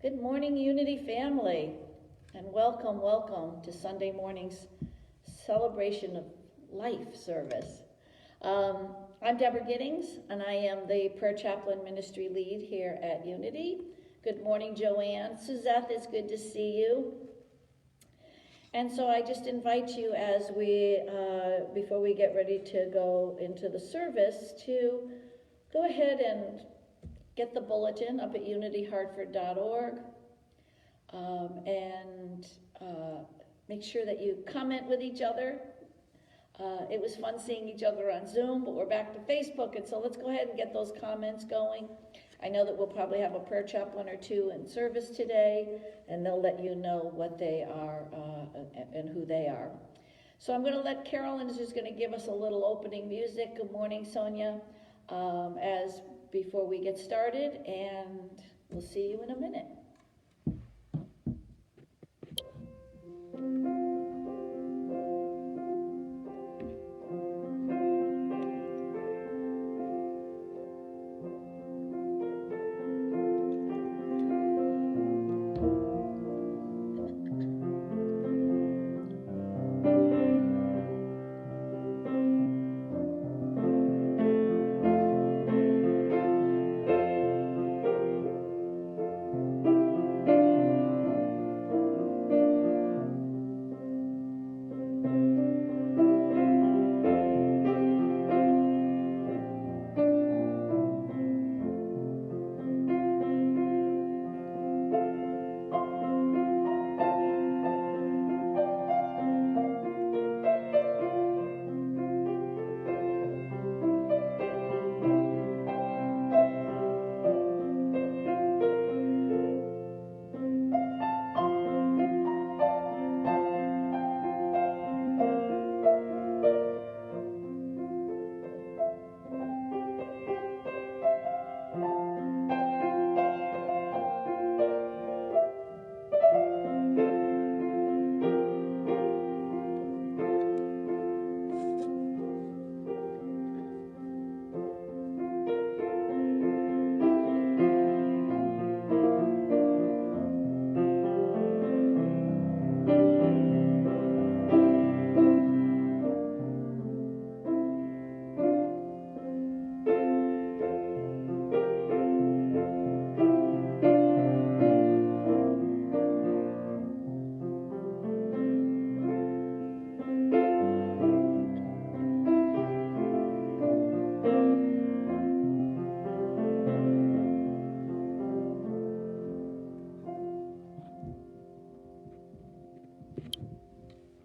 Good morning, Unity family, and welcome to Sunday morning's Celebration of Life service. I'm Deborah Giddings, and I am the Prayer Chaplain Ministry Lead here at Unity. Good morning, Joanne. Suzette, it's good to see you. And so I just invite you as before we get ready to go into the service, to go ahead and get the bulletin up at unityhartford.org and make sure that you comment with each other. It was fun seeing each other on Zoom, but we're back to Facebook, and so let's go ahead and get those comments going. I know that we'll probably have a prayer chaplain or two in service today, and they'll let you know what they are and who they are. So I'm going to let Carolyn is just going to give us a little opening music. Good morning, Sonia, before we get started, and we'll see you in a minute.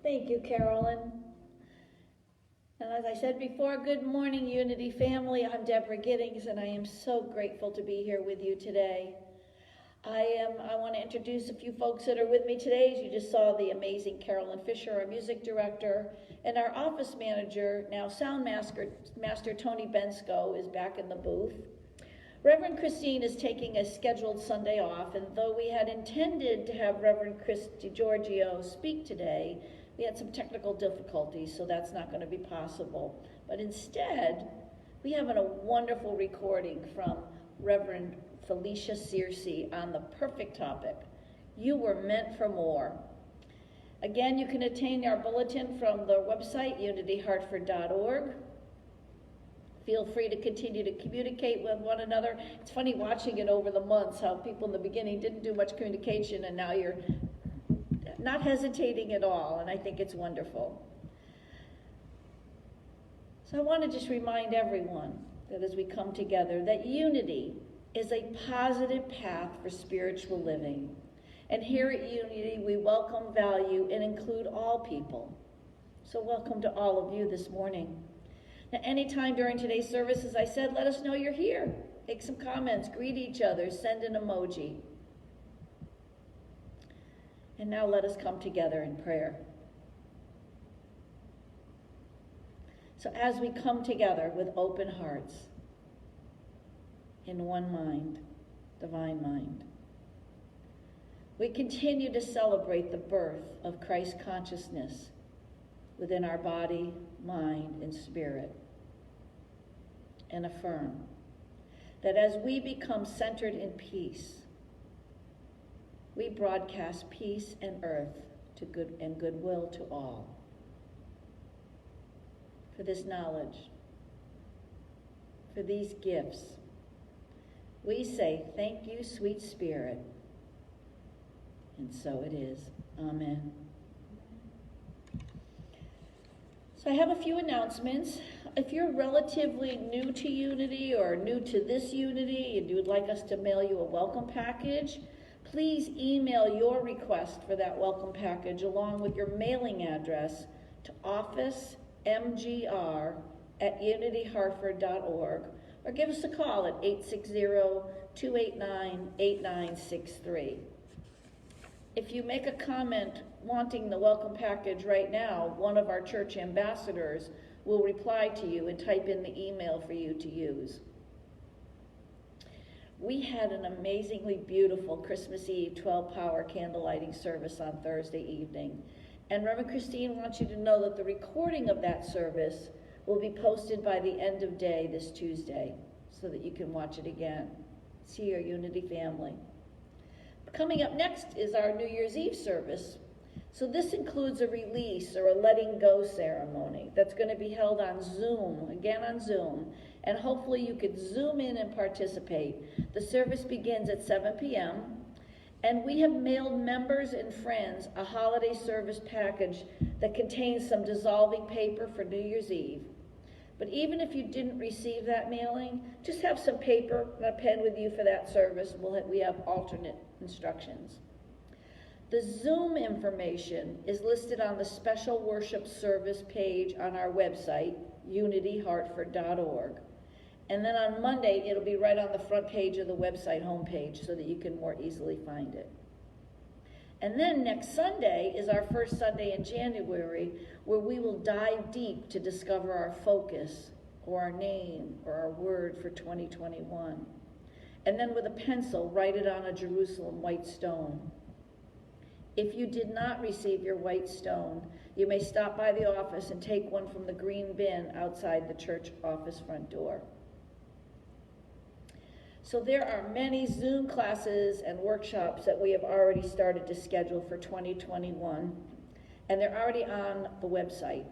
Thank you, Carolyn. And as I said before, good morning, Unity family. I'm Deborah Giddings, and I am so grateful to be here with you today. I want to introduce a few folks that are with me today. As you just saw, the amazing Carolyn Fisher, our music director, and our office manager, now sound master Tony Bensko, is back in the booth. Reverend Christine is taking a scheduled Sunday off, and though we had intended to have Reverend Chris DiGiorgio speak today, we had some technical difficulties, so that's not going to be possible. But instead, we have a wonderful recording from Reverend Felicia Searcy on the perfect topic, You Were Meant for More. Again, you can obtain our bulletin from the website, unityhartford.org. Feel free to continue to communicate with one another. It's funny watching it over the months, how people in the beginning didn't do much communication, and now you're not hesitating at all, and I think it's wonderful. So I want to just remind everyone that as we come together, that unity is a positive path for spiritual living. And here at Unity, we welcome, value, and include all people. So welcome to all of you this morning. Now, anytime during today's service, as I said, let us know you're here. Make some comments, greet each other, send an emoji. And now let us come together in prayer. So as we come together with open hearts, in one mind, divine mind, we continue to celebrate the birth of Christ consciousness within our body, mind, and spirit, and affirm that as we become centered in peace, we broadcast peace and earth to good and goodwill to all. For this knowledge, for these gifts, we say, thank you, sweet Spirit. And so it is. Amen. So I have a few announcements. If you're relatively new to Unity or new to this Unity and you would like us to mail you a welcome package, please email your request for that welcome package along with your mailing address to officemgr@unityhartford.org or give us a call at 860-289-8963. If you make a comment wanting the welcome package right now, one of our church ambassadors will reply to you and type in the email for you to use. We had an amazingly beautiful Christmas Eve 12-hour candle lighting service on Thursday evening. And Reverend Christine wants you to know that the recording of that service will be posted by the end of day this Tuesday so that you can watch it again. See your Unity family. Coming up next is our New Year's Eve service. So this includes a release or a letting go ceremony that's going to be held on Zoom, again on Zoom, and hopefully you could Zoom in and participate. The service begins at 7 p.m., and we have mailed members and friends a holiday service package that contains some dissolving paper for New Year's Eve. But even if you didn't receive that mailing, just have some paper and a pen with you for that service. We have alternate instructions. The Zoom information is listed on the special worship service page on our website, unityhartford.org. And then on Monday, it'll be right on the front page of the website homepage so that you can more easily find it. And then next Sunday is our first Sunday in January, where we will dive deep to discover our focus or our name or our word for 2021. And then with a pencil, write it on a Jerusalem white stone. If you did not receive your white stone, you may stop by the office and take one from the green bin outside the church office front door. So there are many Zoom classes and workshops that we have already started to schedule for 2021, and they're already on the website.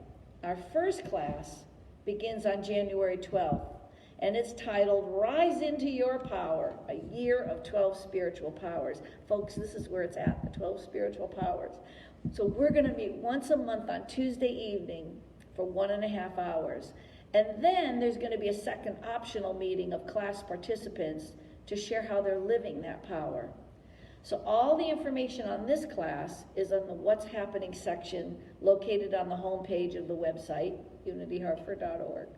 Our first class begins on January 12th, and it's titled Rise Into Your Power, a Year of 12 Spiritual Powers. Folks, this is where it's at, the 12 spiritual powers. So we're going to meet once a month on Tuesday evening for 1.5 hours. And then there's going to be a second optional meeting of class participants to share how they're living that power. So all the information on this class is on the What's Happening section located on the homepage of the website, unityhartford.org.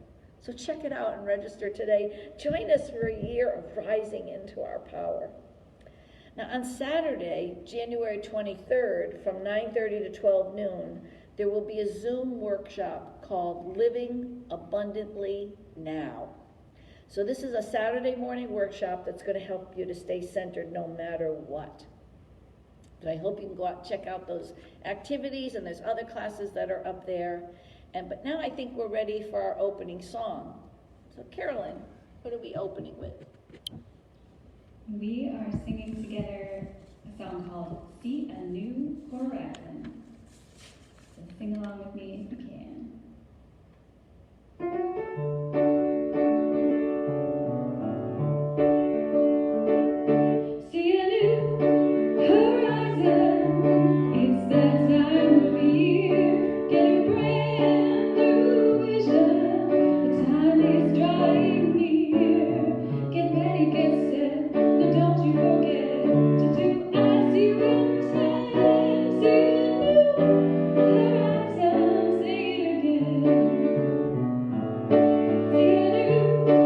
So check it out and register today. Join us for a year of rising into our power. Now on Saturday, January 23rd, from 9:30 to 12 noon, there will be a Zoom workshop called Living Abundantly Now. So this is a Saturday morning workshop that's going to help you to stay centered no matter what. But I hope you can go out and check out those activities, and there's other classes that are up there. But now I think we're ready for our opening song. So Carolyn, what are we opening with? We are singing together a song called See a New Horizon. So sing along with me if you can. See a new horizon, it's that time of year. Get a brand new vision, the time is drawing near. Get ready, get set, now don't you forget to do as you intend. See a new horizon, say it again. See a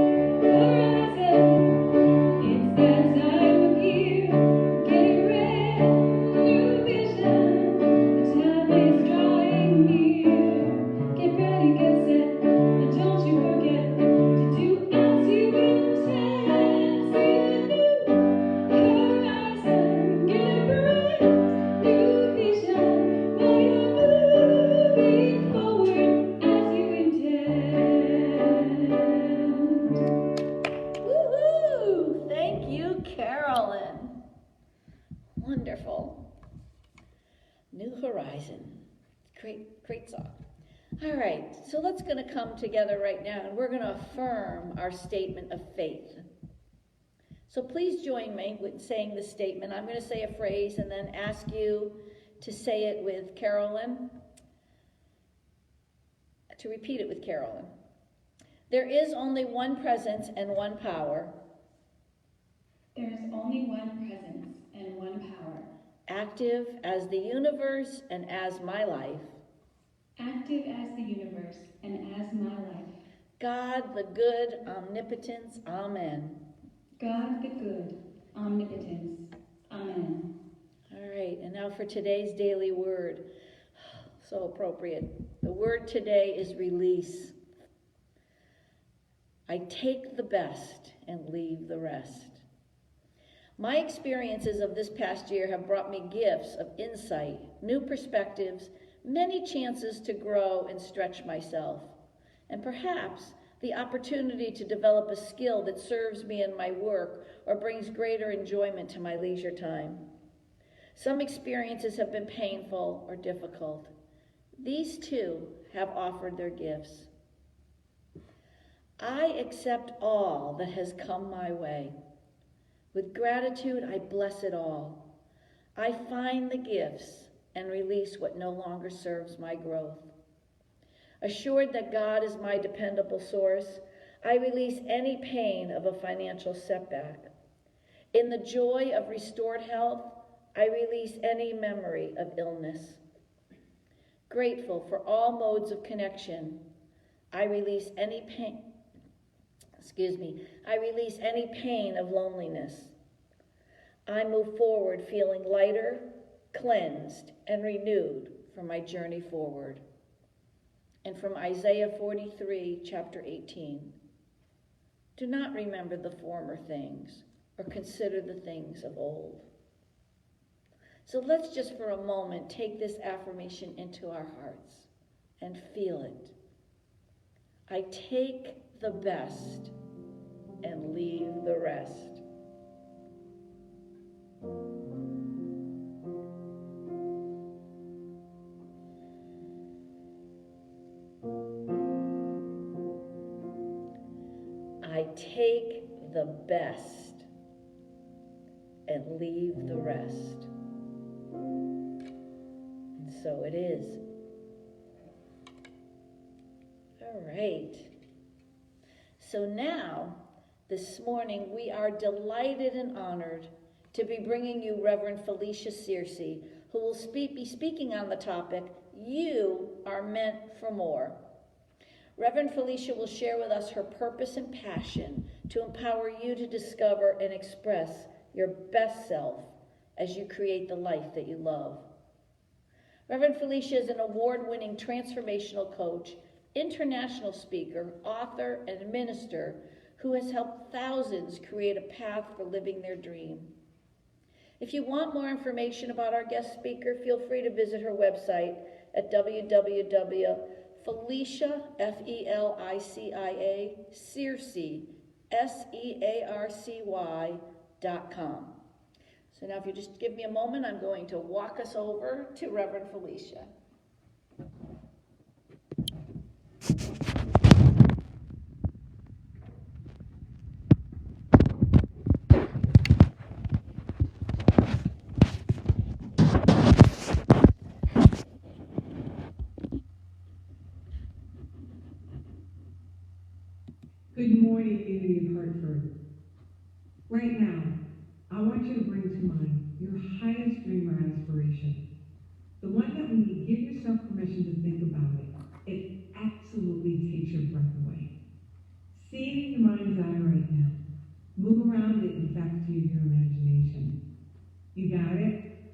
new horizon, it's that time of year. Get a brand new vision, the time is drawing near. Get ready, get set, and don't you forget to do as you intend. See a new horizon, get a brand new vision, while you're moving forward as you intend. Woohoo! Thank you, Carolyn. Wonderful. New Horizon. Great song. All right, so let's going to come together right now, and we're going to affirm our statement of faith. So please join me with saying the statement. I'm going to say a phrase and then ask you to say it with Carolyn, to repeat it with Carolyn. There is only one presence and one power. There is only one presence and one power. Active as the universe and as my life. Active as the universe and as my life. God the good, omnipotence, amen. God the good, omnipotence, amen. All right, and now for today's daily word. So appropriate. The word today is release. I take the best and leave the rest. My experiences of this past year have brought me gifts of insight, new perspectives, many chances to grow and stretch myself, and perhaps the opportunity to develop a skill that serves me in my work or brings greater enjoyment to my leisure time. Some experiences have been painful or difficult. These too have offered their gifts. I accept all that has come my way. With gratitude, I bless it all. I find the gifts and release what no longer serves my growth. Assured that God is my dependable source, I release any pain of a financial setback. In the joy of restored health, I release any memory of illness. Grateful for all modes of connection, I release any pain. I release any pain of loneliness. I move forward feeling lighter, cleansed, and renewed for my journey forward. And from Isaiah 43, chapter 18. Do not remember the former things or consider the things of old. So let's just for a moment take this affirmation into our hearts and feel it. I take the best and leave the rest. I take the best and leave the rest. And so it is. All right. So now, this morning, we are delighted and honored to be bringing you Reverend Felicia Searcy, who will be speaking on the topic, You Are Meant for More. Reverend Felicia will share with us her purpose and passion to empower you to discover and express your best self as you create the life that you love. Reverend Felicia is an award-winning transformational coach, international speaker, author, and minister who has helped thousands create a path for living their dream. If you want more information about our guest speaker, feel free to visit her website at www.Felicia, F-E-L-I-C-I-A, Searcy, SEARCY.com. So now if you just give me a moment, I'm going to walk us over to Reverend Felicia. Good morning, Unity of Hartford. Right now, I want you to bring to mind your highest dream or aspiration. The one that when you give yourself permission to think about it, it absolutely takes your breath away. See it in your mind's eye right now. Move around it in faculty of your imagination. You got it?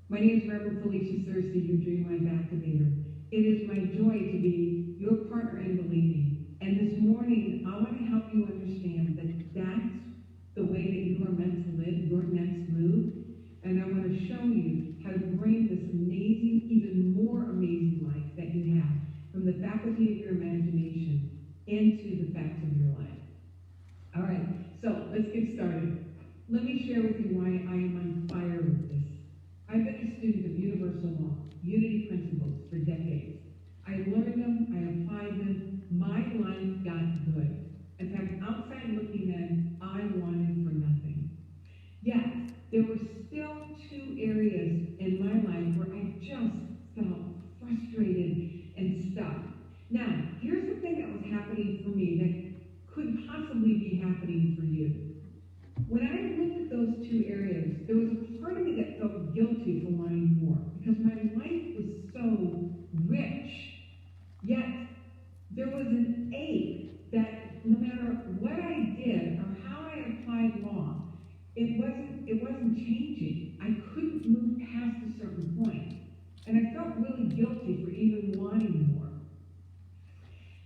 My name is Reverend Felicia Searcy, your Dream Life Activator. It is my joy to be your partner in believing. And this morning, I want to help you understand that that's the way that you are meant to live, your next move. And I want to show you how to bring this amazing, even more amazing life that you have from the faculty of your imagination into the facts of your life. All right, so let's get started. Let me share with you why I am on fire with this. I learned them, I applied them, my life got good. In fact, outside looking in, I wanted for nothing. Yet, there were still two areas in my life where I just felt frustrated and stuck. Now, here's the thing that was happening for me that could possibly be happening for you. When I looked at those two areas, there was a part of me that felt guilty for wanting more because my life was so rich. Yet, there was an ache that no matter what I did or how I applied law, it wasn't changing. I couldn't move past a certain point. And I felt really guilty for even wanting more.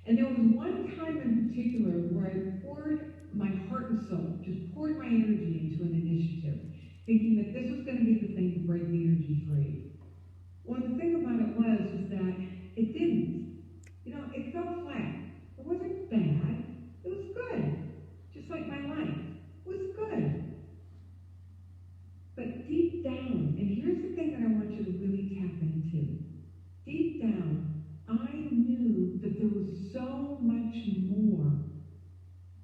And there was one time in particular where I poured my heart and soul, just poured my energy into an initiative, thinking that this was going to be the thing to break the energy free. Well, the thing about it was that it didn't. It felt flat. It wasn't bad. It was good. Just like my life. It was good. But deep down, and here's the thing that I want you to really tap into. Deep down, I knew that there was so much more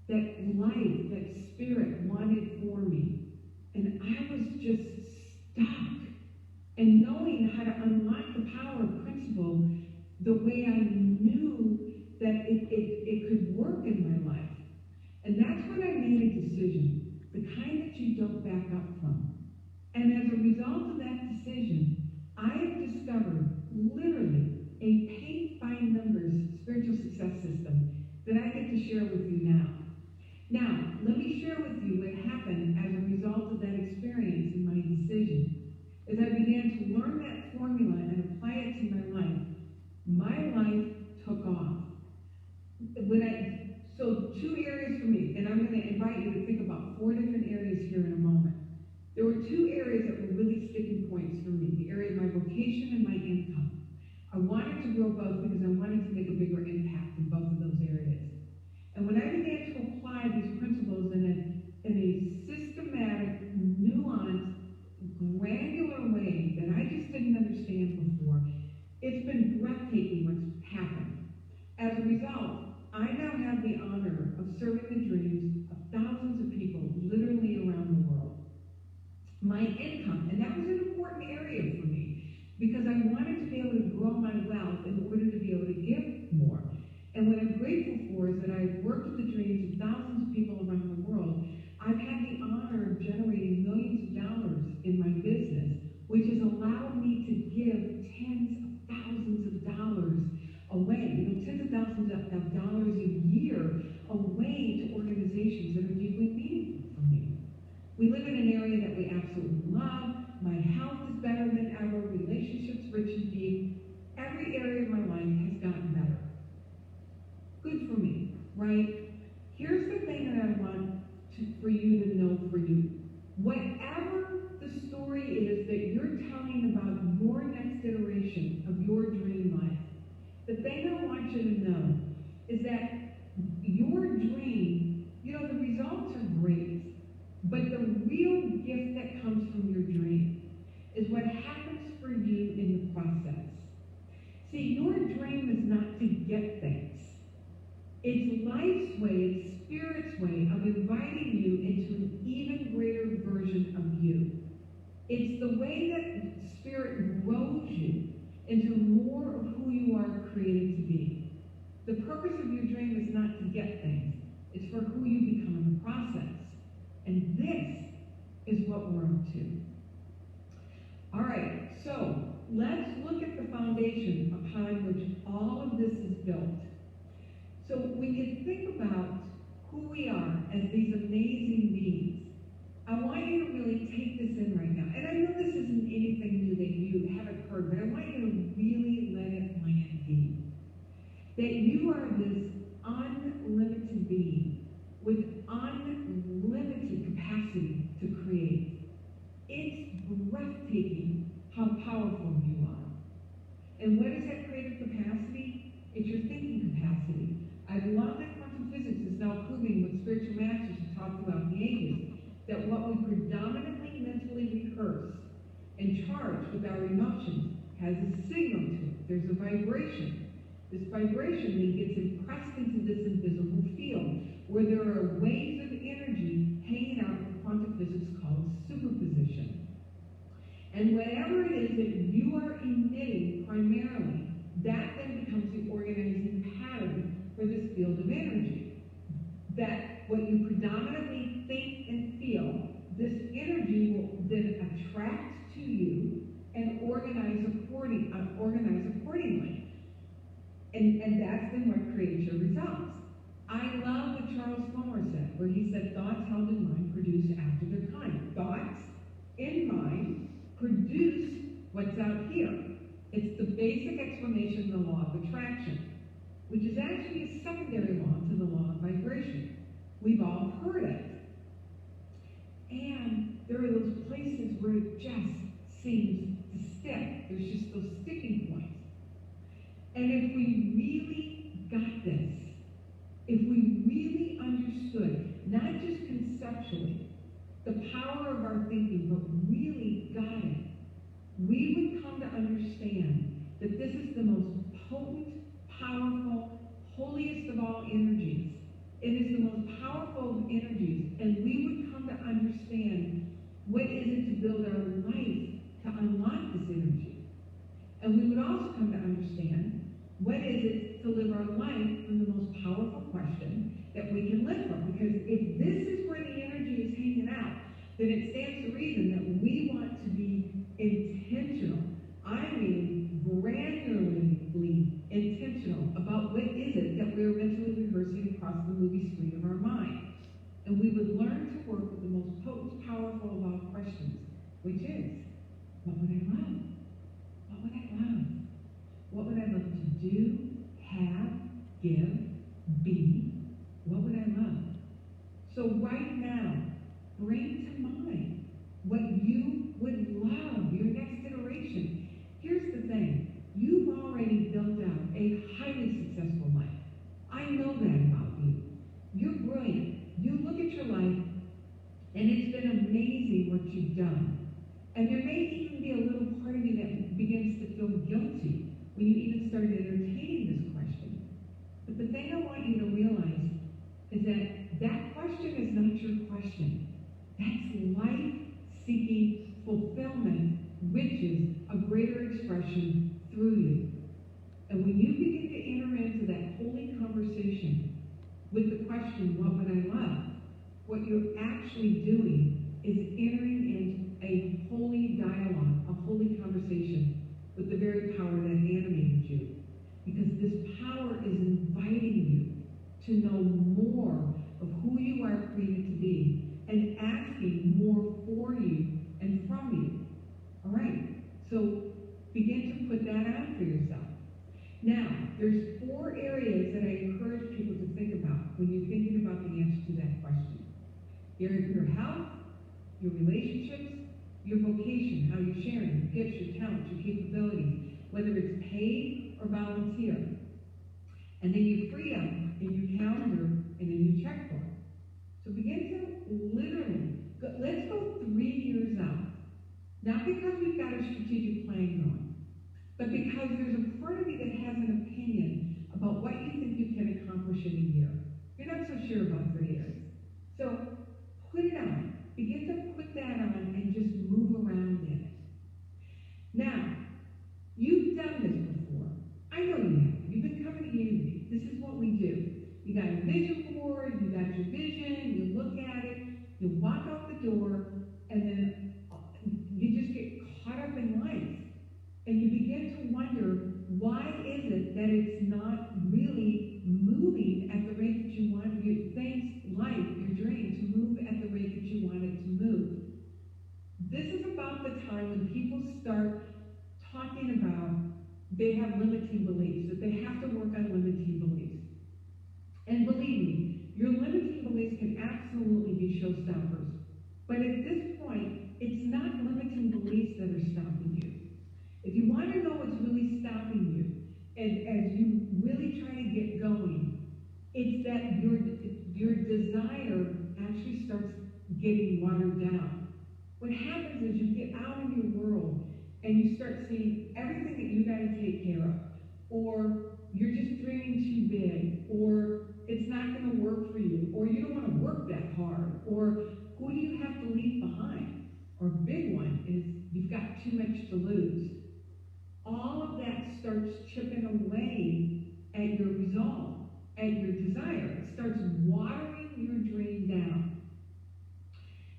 that life, that spirit wanted for me. And I was just stuck. And knowing how to unlock the power of principle the way I knew that it could work in my life. And that's when I made a decision, the kind that you don't back up from. And as a result of that decision, I have discovered literally a pay-by-numbers spiritual success system that I get to share with you now. Now, let me share with you what happened as a result of that experience and my decision. As I began to learn that formula and apply it to my life took off. So two areas for me, and I'm going to invite you to think about 4 different areas here in a moment. There were 2 areas that were really sticking points for me, the area of my vocation and my income. I wanted to grow both because I wanted to make a bigger impact in both of those areas. And when I began to apply these principles in a systematic, nuanced, granular way that I just didn't understand before, it's been breathtaking what's happened. As a result, I now have the honor of serving the dreams of thousands of people literally around the world. My income, and that was an important area for me because I wanted to be able to grow my wealth in order to be able to give more. And what I'm grateful for is that I've worked with the dreams of thousands of people around the world. I've had the honor of generating millions of dollars in my business, which has allowed me to give tens of thousands of dollars away, tens of thousands of dollars a year away to organizations that are deeply meaningful for me. We live in an area that we absolutely love. My health is better than ever. Relationships rich and deep. Every area of my life has gotten better. Good for me, right? Here's the thing that I want for you to know for you. Whatever the story is that you're telling about your next iteration of your dream life, the thing I want you to know is that your dream, the results are great, but the real gift that comes from your dream is what happens for you in the process. See, your dream is not to get things. It's life's way, it's Spirit's way of inviting you into an even greater version of you. It's the way that Spirit grows you into more of who you are created to be. The purpose of your dream is not to get things. It's for who you become in the process. And this is what we're up to. All right, so let's look at the foundation upon which all of this is built. So when you think about who we are as these amazing beings, I want you to really take this in right now. And I know this isn't anything new that you haven't heard, but I want you to really let it land deep. That you are this unlimited being with unlimited capacity to create. It's breathtaking how powerful you are. And what is that creative capacity? It's your thinking capacity. I love that quantum physics is now proving what spiritual masters have talked about in the ages, that what we predominantly mentally rehearse and charge with our emotions has a signal to it. There's a vibration. This vibration then gets impressed into this invisible field where there are waves of energy hanging out in quantum physics called superposition. And whatever it is that you are emitting primarily, that then becomes the organizing pattern for this field of energy. That what you predominantly think and feel, this energy will then attract to you and organize accordingly. And that's then what creates your results. I love what Charles Fulmer said, where he said, thoughts held in mind produce after their kind. Thoughts in mind produce what's out here. It's the basic explanation of the law of attraction, which is actually a secondary law to the law of vibration. We've all heard it. And there are those places where it just seems to stick. There's just those sticking points. And if we really got this, if we really understood, not just conceptually, the power of our thinking, but really got it, we would come to understand that this is the most potent, powerful, holiest of all energies. It is the most powerful of energies, and we would come to understand what is it to build our life to unlock this energy. And we would also come to understand what is it to live our life from the most powerful question that we can live from. Because if this is where the energy is hanging out, then it stands to reason that we want to be intentional. I mean, granularly intentional about what is it that we're mentally rehearsing across the movie screen of our mind. And we would learn to work with the most potent, powerful of all questions, which is, what would I love? What would I love? What would I love to do, have, give, be? What would I love? So right now, bring to mind what you would love, your next iteration. Here's the thing. You've already built out a highly successful life. I know that about you. You're brilliant. You look at your life, and it's been amazing what you've done. And there may even be a little part of you that begins to feel guilty when you even start entertaining this question. But the thing I want you to realize is that that question is not your question. That's life-seeking fulfillment, which is a greater expression through you. And when you begin to enter into that holy conversation with the question, what would I love? What you're actually doing is entering into a holy dialogue, a holy conversation with the very power that animated you. Because this power is inviting you to know more of who you are created to be and asking more for you and from you. All right, so begin to put that out for yourself. Now, there's 4 areas that I encourage people to think about when you're thinking about the answer to that question. Your health, your relationships, your vocation, how you're sharing, your gifts, your talents, your capabilities, whether it's paid or volunteer. And then your freedom in your calendar and in your checkbook. So begin to literally, let's go 3 years out. Not because we've got a strategic plan going, but because there's a part of you that has an opinion about what you think you can accomplish in a year. You're not so sure about 3 years. So put it on. Begin to put that on and just move around in it. Now, you've done this before. I know you have. You've been coming to Unity. This is what we do. You got a vision board, you got your vision, you look at it, you walk out the door, and then you just get caught up in life. And you begin to wonder, why is it that it's not really moving at the rate that you want your things, life, your dream, to move at the rate that you want it to move? This is about the time when people start talking about they have limiting beliefs, that they have to work on limiting beliefs. And believe me, your limiting beliefs can absolutely be showstoppers. But at this point, it's not limiting beliefs that are stopping you. If you want to know what's really stopping you, and as you really try to get going, it's that your desire actually starts getting watered down. What happens is you get out in your world and you start seeing everything that you got to take care of, or you're just dreaming too big, or it's not going to work for you, or you don't want to work that hard, or who do you have to leave behind? Or big one is you've got too much to lose. All of that starts chipping away at your resolve, at your desire. It starts watering your dream down.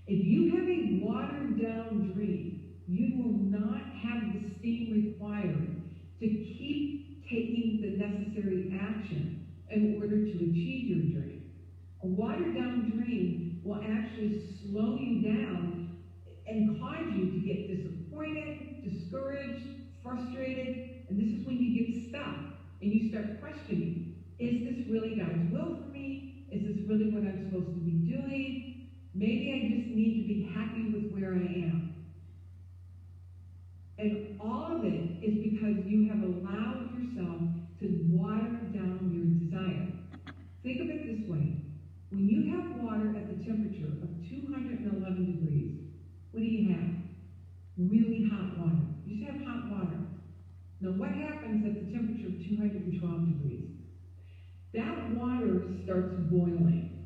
If you have a watered down dream, you will not have the steam required to keep taking the necessary action in order to achieve your dream. A watered down dream will actually slow you down and cause you to get disappointed, discouraged, frustrated, and this is when you get stuck and you start questioning, is this really God's will for me? Is this really what I'm supposed to be doing? Maybe I just need to be happy with where I am. And all of it is because you have allowed yourself to water down your desire. Think of it this way. When you have water at the temperature of 211 degrees, what do you have? Really hot water. You just have hot water. Now what happens at the temperature of 212 degrees? That water starts boiling.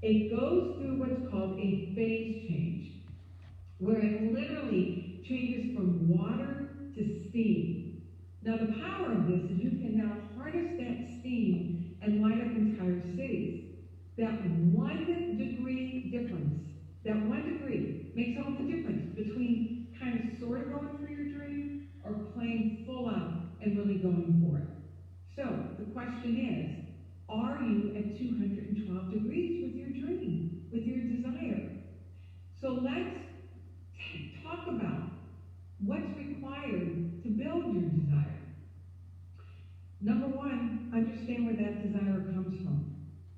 It goes through what's called a phase change, where it literally changes from water to steam. Now the power of this is you can now harness that steam and light up entire cities. That 1 degree difference, that 1 degree makes all the difference between kind of sort of going for your dream or playing full out and really going for it. So the question is, are you at 212 degrees with your dream, with your desire? So let's talk about what's required to build your desire. Number one, understand where that desire comes from.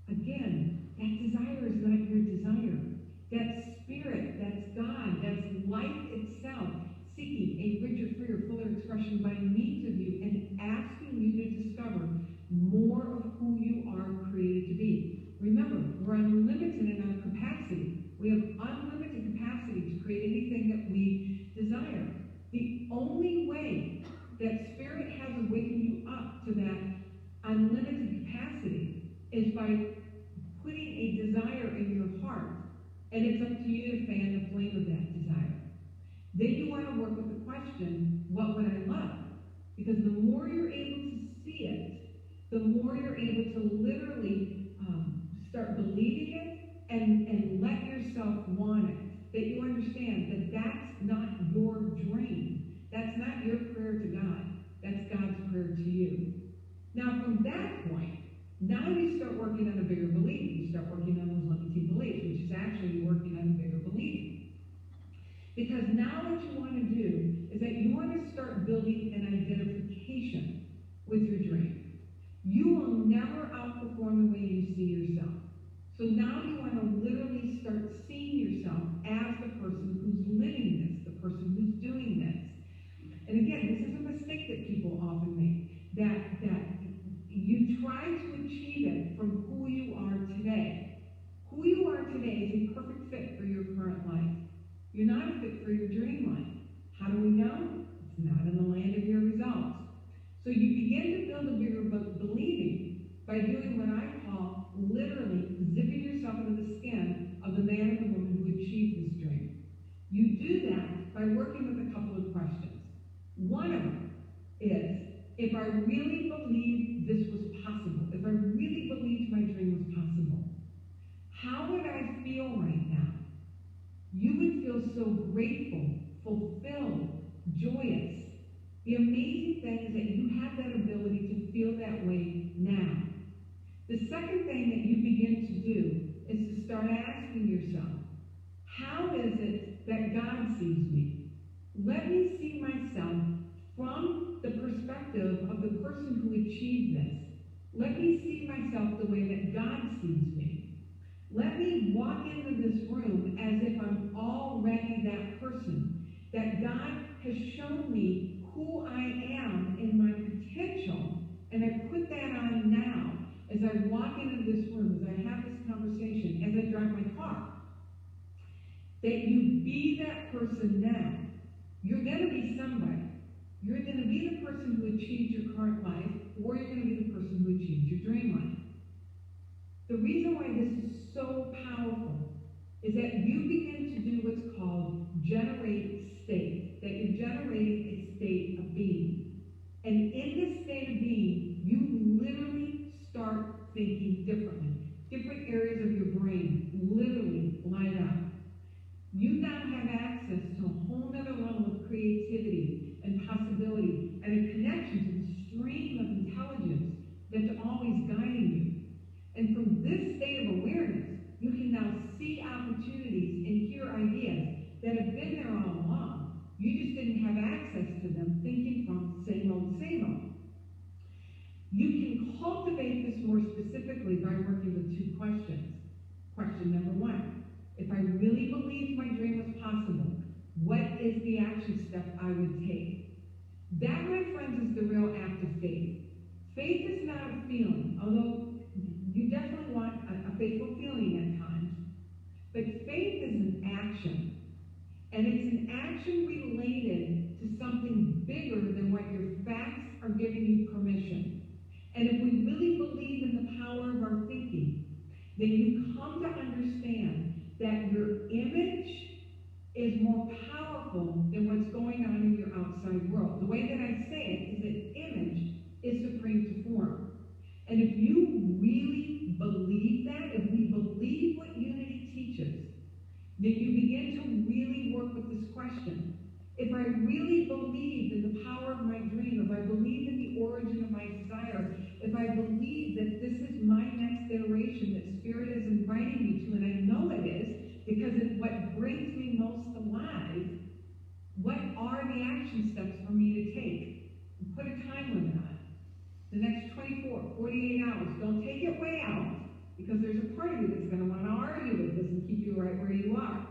Again, that desire is not your desire. That's spirit, that's God, that's life itself, seeking a richer, freer, fuller expression by means of you and asking you to discover more of who you are created to be. Remember, we're unlimited in our capacity. We have unlimited capacity to create anything that we desire. The only way that spirit has awakened you up to that unlimited capacity is by putting a desire in your heart, and it's up to you to fan the flame of that desire. Then you want to work with the question, what would I love? Because the more you're able to see it, the more you're able to literally start believing it and let yourself want it. That you understand that that's not your dream. That's not your prayer to God. That's God's prayer to you. Now from that point, now you start working on a bigger belief. You start working on those limiting beliefs, which is actually working on a bigger belief. Because now what you want to do is that you want to start building an identification with your dream. You will never outperform the way you see yourself. So now you want to literally start seeing yourself as the person who's living this, the person who's doing this. And again, this is a mistake that people often make, that you try to achieve it from who you are today. Who you are today is a perfect fit for your current life. You're not a fit for your dream life. How do we know? It's not in the land of your results. So you begin to build a bigger believing by doing what I call literally zipping yourself into the skin of the man or the woman who achieved this dream. You do that by working with a couple of questions. One of them is, if I really believed this was possible, if I really believed my dream was possible, how would I feel right now? You would feel so grateful, fulfilled, joyous. The amazing thing is that you have that ability to feel that way now. The second thing that you begin to do is to start asking yourself, how is it that God sees me? Let me see myself from the perspective of the person who achieved this. Let me see myself the way that God sees me. Let me walk into this room as if I'm already that person, that God has shown me who I am in my potential, and I put that on now as I walk into this room, as I have this conversation, as I drive my car. That you be that person now. You're going to be somebody. You're going to be the person who achieved your current life, or you're going to be the person who achieves your dream life. The reason why this is so powerful is that you begin to do what's called generate state, that you're generating a state of being. And in this state of being, you literally start thinking differently. Different areas of your brain literally light up. You now have access to a whole other level of creativity and possibility and a connection to the stream of intelligence that's always guiding you. And from this state of awareness, you can now see opportunities and hear ideas that have been there all along. You just didn't have access to them thinking from same old, same old. You can cultivate this more specifically by working with two questions. Question number one, if I really believed my dream was possible, what is the action step I would take? That, my friends, is the real act of faith. Faith is not a feeling, although you definitely want a faithful feeling at times. But faith is an action. And it's an action related to something bigger than what your facts are giving you permission. And if we really believe in the power of our thinking, then you come to understand that your image is more powerful than what's going on in your outside world. The way that I say it is that image is supreme to form. And if you really believe that, if we believe what unity teaches, then you begin to really work with this question. If I really believe in the power of my dream, if I believe in the origin of my desire, if I believe that this is my next iteration that Spirit is inviting me to, and I know it is, because it's what brings me most alive, what are the action steps for me to take? Put a time limit on it. The next 24, 48 hours. Don't take it way out, because there's a part of you that's going to want to argue with this and keep you right where you are.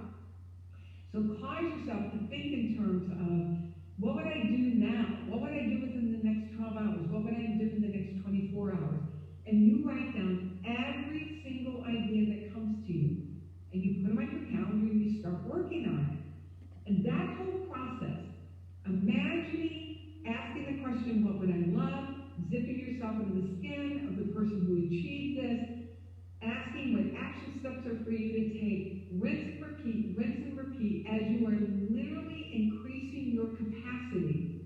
So cause yourself to think in terms of, what would I do now? What would I do within the next 12 hours? What would I do in the next 24 hours? And you write down every single idea that comes to you. And you put them on your calendar and you start working on it. And that whole process, imagining, asking the question, what would I love? Zipping yourself into the skin of the person who achieved this, asking what action steps are for you to take, rinse and repeat as you are literally increasing your capacity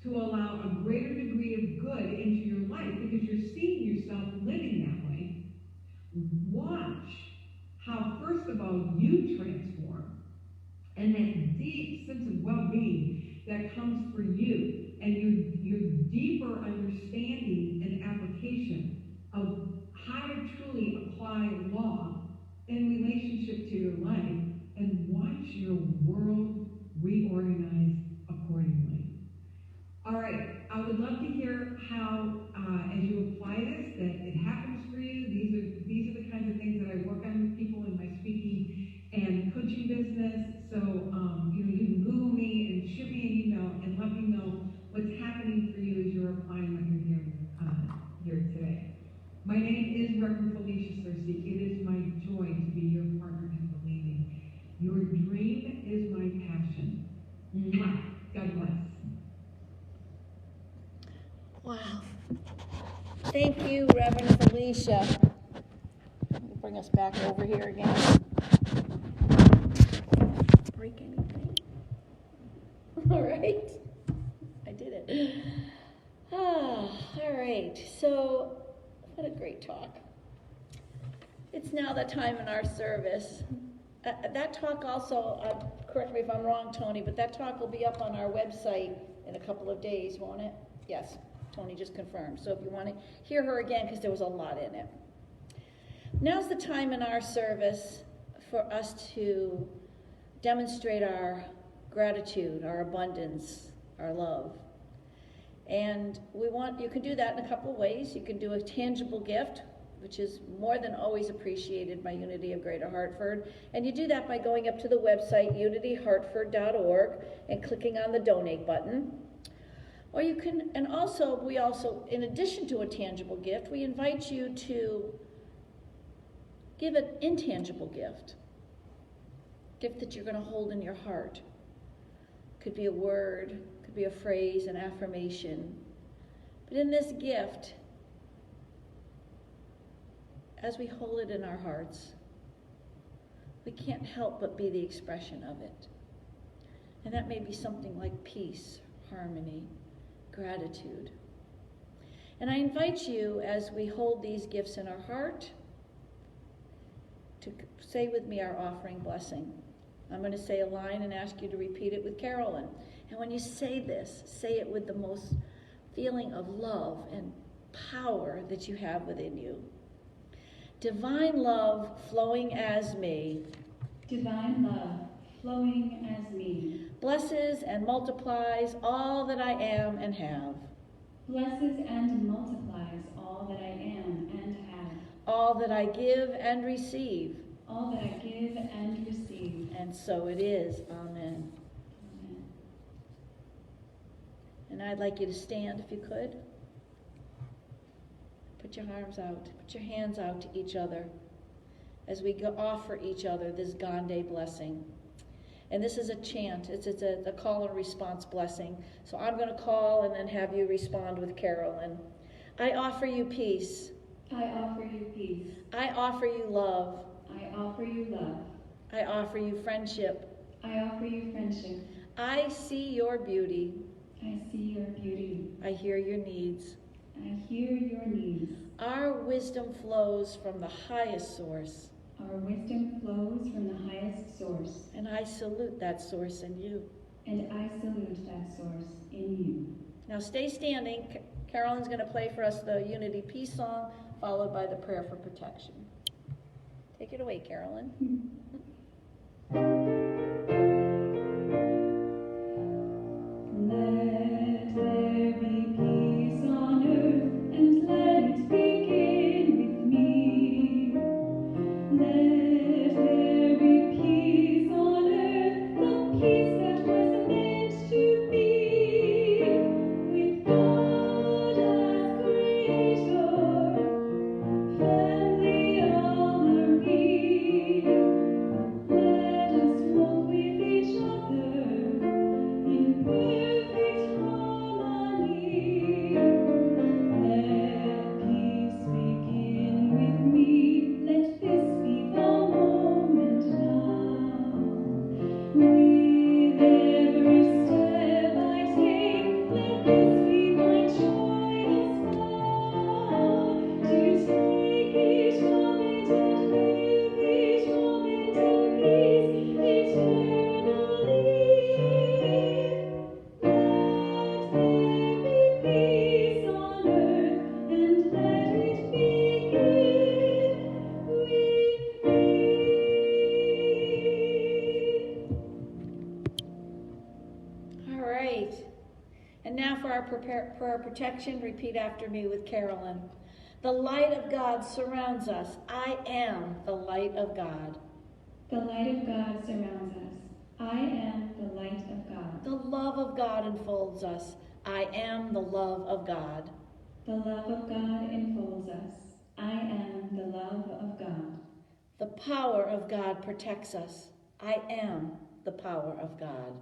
to allow a greater degree of good into your life because you're seeing yourself living that way. Watch how, first of all, you transform and that deep sense of well-being that comes for you and your deeper understanding and application of how to truly apply law in relationship to your life, and watch your world reorganize accordingly. All right, I would love to hear how, as you apply this, that it happens for you. These are the kinds of things that I work on with people in my speaking and coaching business. So, you can Google me and shoot me an email and let me know what's happening for you as you're applying what you're hearing here today. My name is Reverend Felicia Cersei. It is my joy to be your partner in believing. Your dream is my passion. Mwah. God bless. Wow. Thank you, Reverend Felicia. Let me bring us back over here again. Break anything? All right. I did it. All right. So, what a great talk. It's now the time in our service. That talk also, correct me if I'm wrong, Tony, but that talk will be up on our website in a couple of days, won't it? Yes, Tony just confirmed. So if you want to hear her again, because there was a lot in it. Now's the time in our service for us to demonstrate our gratitude, our abundance, our love. And you can do that in a couple of ways. You can do a tangible gift, which is more than always appreciated by Unity of Greater Hartford. And you do that by going up to the website, unityhartford.org, and clicking on the donate button. Or you can, and also, we also, in addition to a tangible gift, we invite you to give an intangible gift that you're going to hold in your heart. Could be a word, could be a phrase, an affirmation. But in this gift, as we hold it in our hearts, we can't help but be the expression of it. And that may be something like peace, harmony, gratitude. And I invite you, as we hold these gifts in our heart, to say with me our offering blessing. I'm going to say a line and ask you to repeat it with Carolyn. And when you say this, say it with the most feeling of love and power that you have within you. Divine love flowing as me. Divine love flowing as me. Blesses and multiplies all that I am and have. Blesses and multiplies all that I am and have. All that I give and receive. All that I give and receive. And so it is. Amen. Amen. And I'd like you to stand if you could. Put your arms out. Put your hands out to each other as we offer each other this Gandhi blessing. And this is a chant. It's a call and response blessing. So I'm going to call and then have you respond with Carolyn. I offer you peace. I offer you peace. I offer you love. I offer you love. I offer you friendship. I offer you friendship. I see your beauty. I see your beauty. I hear your needs. I hear your needs. Our wisdom flows from the highest source. Our wisdom flows from the highest source. And I salute that source in you. And I salute that source in you. Now stay standing. Carolyn's going to play for us the Unity Peace song, followed by the prayer for protection. Take it away, Carolyn. Let there be peace on earth, and let it begin with me. Let there be peace on earth, the peace that was meant to be. With God as creator, family harmony. Let us walk with each other in perfect harmony. Let peace begin with me. Let this be the moment now. With every step I take, let this be my joyous vow. To take each moment and live each moment in peace eternally. Let there be peace on earth, and let it begin with me. All right. And now for our prayer protection, repeat after me with Carolyn. The light of God surrounds us. I am the light of God. The light of God surrounds us. I am the light of God. The love of God enfolds us. I am the love of God. The love of God enfolds us. I am the love of God. The power of God protects us. I am the power of God.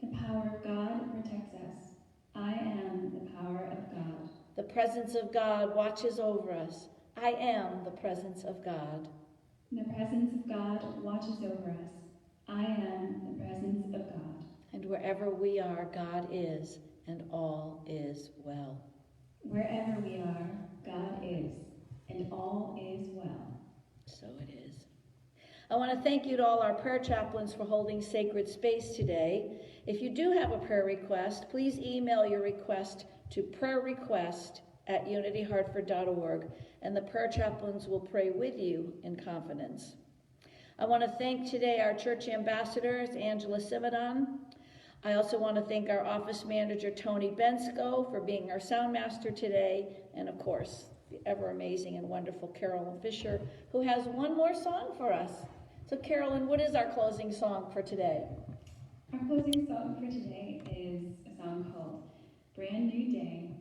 The power of God protects us. I am the power of God. The presence of God watches over us. I am the presence of God. The presence of God watches over us. I am the presence of God. And wherever we are, God is, and all is well. Wherever we are, God is, and all is well. So it is. I want to thank you to all our prayer chaplains for holding sacred space today. If you do have a prayer request, please email your request to prayerrequest@unityhartford.org, and the prayer chaplains will pray with you in confidence. I want to thank today our church ambassadors, Angela Simadon. I also want to thank our office manager, Tony Bensko, for being our sound master today, and of course, the ever amazing and wonderful Carolyn Fisher, who has one more song for us. So Carolyn, what is our closing song for today? Our closing song for today is a song called Brand New Day,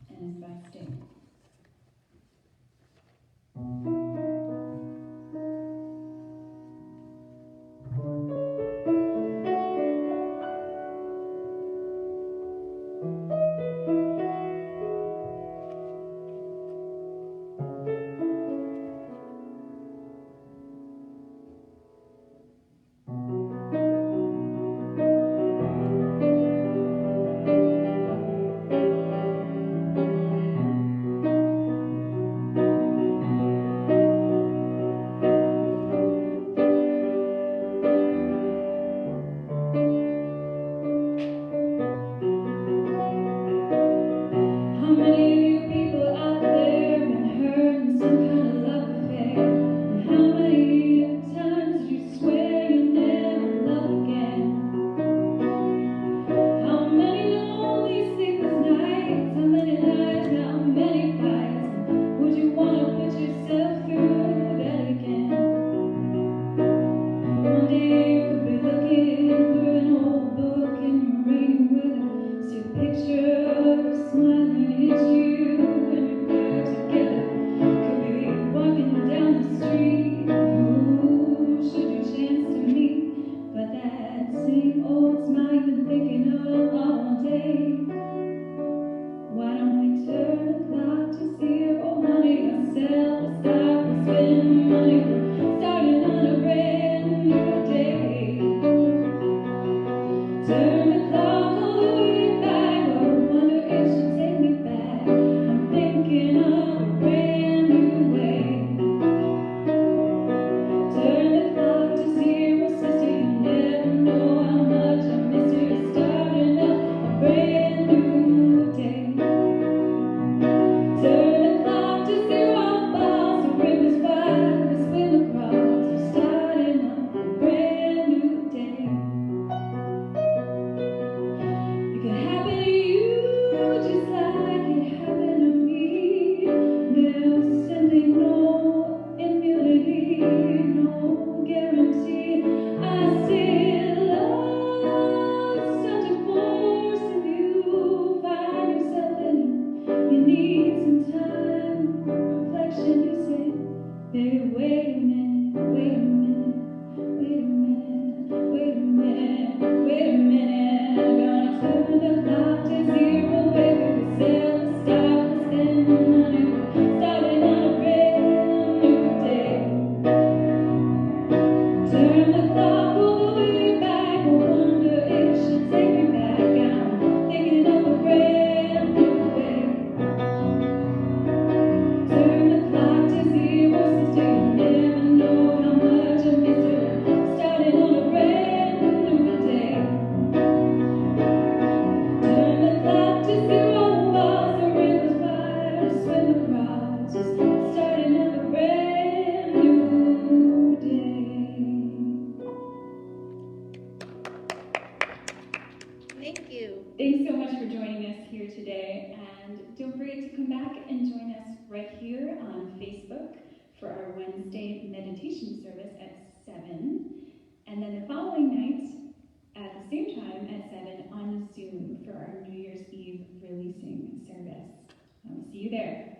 and is by Sting. same old smile you've been thinking of all day. Why don't we turn the clock to 0, honey? Yourself, stop and spend money. We're starting on a brand new day. Turn the clock all the way back. Oh, I wonder if she'll take me back. I'm thinking of a brand new way. Turn the clock to 0, sister. You never know how much I miss you. Starting up a brand new day. Turn the clock to 0, balls, the ring is wide, we swim across. We're starting up a brand new day. It could happen to you just like it happened to me. There's simply no immunity, no guarantee. I see love, such a force in you. Find yourself in it. You need some time, reflection. You say, baby, wait a minute, wait a minute, wait a minute, wait a minute, wait a minute. I'm gonna turn the clock to 0, baby. We sail, stop, spend money. We're starting on a brand new day. Turn the clock all the way back. I wonder if she'll take me back. I'm thinking of a brand new way. Turn the clock to 0, sister. You never know how much I miss you. Starting on a brand new day. Turn the clock to 0, balls, the river's wide, we swim across. Just starting up a brand new day. Thank you. Thanks so much for joining us here today, and don't forget to come back and join us right here on Facebook for our Wednesday meditation service at 7, and then the following night at the same time at 7 on Zoom for our New Year's Eve releasing service. I'll see you there.